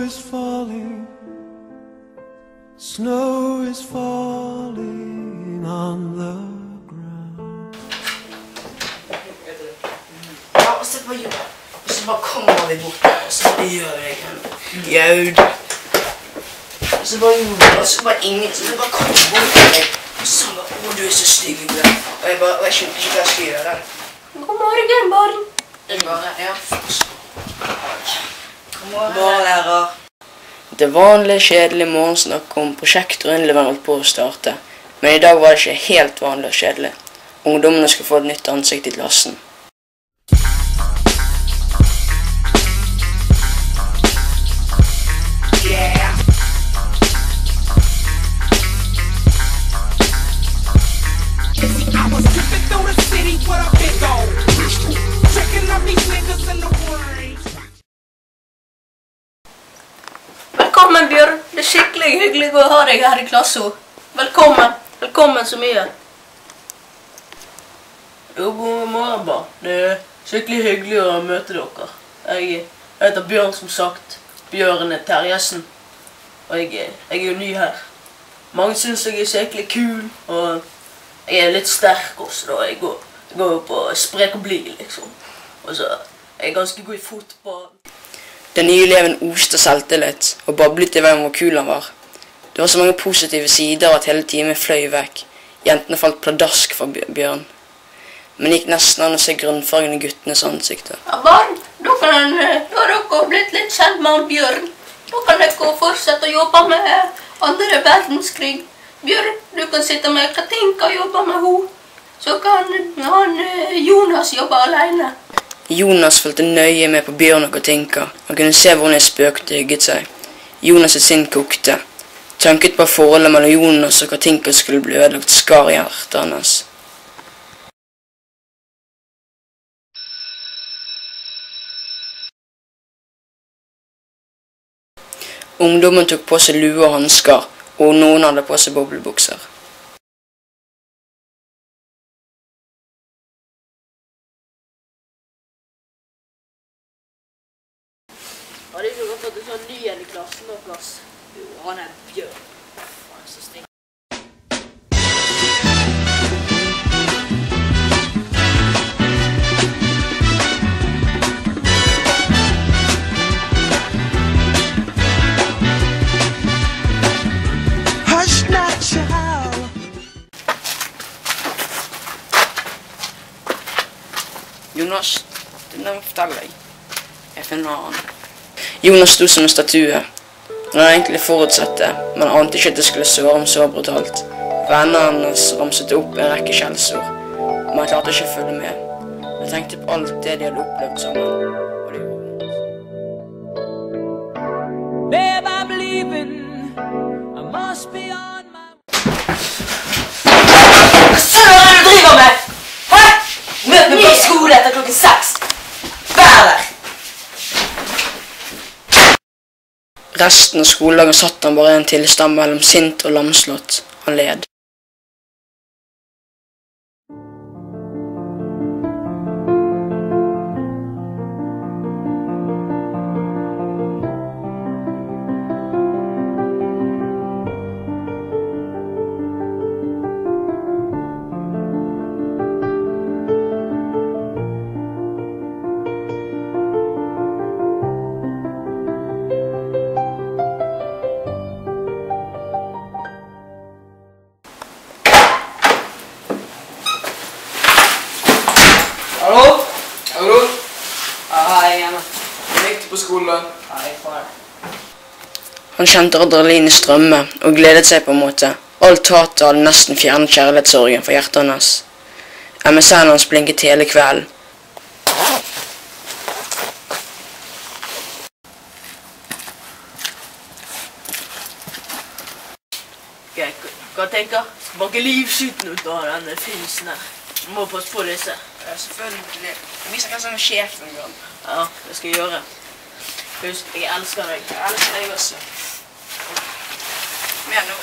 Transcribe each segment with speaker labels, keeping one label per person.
Speaker 1: is falling. Snow is falling on the ground.
Speaker 2: Ja, se på jorden. Og så bare kommer vi bort der, og så gjør jeg en jaud. Og så bare jorden, og så bare ingen, så det bare kommer bort til meg. Og så bare, du er så stygg i det. Og jeg bare, og jeg skjønner ikke hva jeg skal gjøre.
Speaker 3: God morgen, barn.
Speaker 2: Det er bare, ja. God morgen, lærer. Det vanlige, kjedelige morgensnakk om prosjekter og innlevering holdt på å starte. Men i dag var det ikke helt vanlig og kjedelig. Ungdommene skulle få et nytt ansikt i klassen.
Speaker 3: Velkommen, Bjørn. Det er skikkelig hyggelig å ha deg her i klassen. Velkommen. Velkommen så mye.
Speaker 4: Jo, god morgen, barn. Det er skikkelig hyggelig å møte dere. Jeg heter Bjørn, som sagt. Bjørn Terjesen. Og jeg er jo ny her. Mange synes jeg er skikkelig kul, og jeg er litt sterk også, da. Jeg går jo på sprek og blid, liksom. Og så er jeg ganske god i fotball.
Speaker 2: Den nye eleven oste selvtillit og bablet i vei om hvor kul han var. Det var så mange positive sider at hele timen fløy vekk. Jentene falt pladask for Bjørn. Men det gikk nesten an å se grunnfargen i guttenes ansikter.
Speaker 3: Ja, barn, da har dere blitt litt kjent med han Bjørn. Da kan dere fortsette å jobbe med andre verdenskrig. Bjørn, du kan sitte med Katinka og jobbe med henne. Så kan han Jonas jobbe alene.
Speaker 2: Jonas fulgte nøye med på Bjørn og Katinka. Han kunne se hvordan de spøkte og hygget seg. Jonas' sinn kokte. Tanket på forholdet mellom Jonas og Katinka skulle bli ødelagt, skar i hjertet hans. Ungdommen tok på seg lue og hansker, og noen hadde på seg boblebukser.
Speaker 4: Ja, det er ikke godt at du er sånn ny igjen i klassen deres. Jo, han er Bjørn. Han er så stink.
Speaker 1: Hush not, child.
Speaker 2: Jonas, du må fortelle deg. Jeg finner han. Jonas sto som en statue. Han hadde egentlig forutsett det, men ante ikke at det skulle såre ham så brutalt. Vennene hans ramset opp en rekke skjellsord, men han klarte ikke å følge med. Jeg tenkte på alt det de hadde opplevd sammen, og det gjorde vondt.
Speaker 5: Babe, I'm leaving. I must be on my
Speaker 2: Hva søren er det du driver med? Hæ? Møt meg på skole etter klokken 6. Vær der! Resten av skoledagen satt han bare i en tilstand mellom sint og lamslått. Han led.
Speaker 4: Hallo? Hallo?
Speaker 2: Hei, Emma.
Speaker 4: Hvordan gikk det på skolen?
Speaker 2: Hei, far. Han kjente adrenalin i strømme og gledet seg på en måte. Alt hatet hadde nesten fjernet kjærlighetssorgen fra hjertet hans. MSN hans blinket hele kvelden.
Speaker 4: Hva tenker jeg? Banke livskyten ut av denne filsen her. Du må passe på disse.
Speaker 2: Ja, selvfølgelig. Jeg viser hva som er sjefen, Bjørn.
Speaker 4: Ja, det skal jeg gjøre. Husk, jeg elsker deg.
Speaker 2: Jeg elsker deg også. Kom igjen nå.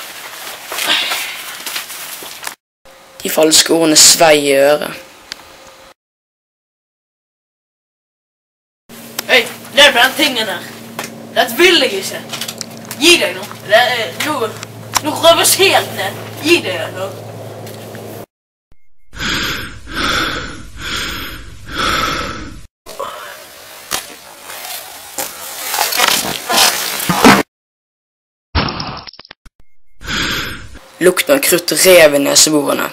Speaker 2: De falske ordene svei i øret.
Speaker 4: Hei, det er den tingen her. Dette vil jeg ikke. Gi deg nå. Nå røves helt ned. Gi deg nå.
Speaker 2: Lukten av krutt rev i neseborene.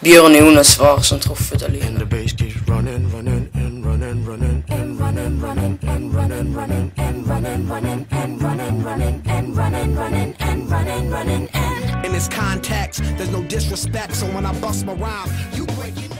Speaker 2: Bjørn og Jonas var som truffet av lynet.
Speaker 1: The bass keeps running, running, and running, running, and running, running, and running, running, and running, running, and running, running, and running, running, and running, running, and in this context, there's no disrespect. So when I bust my rhyme, you break it.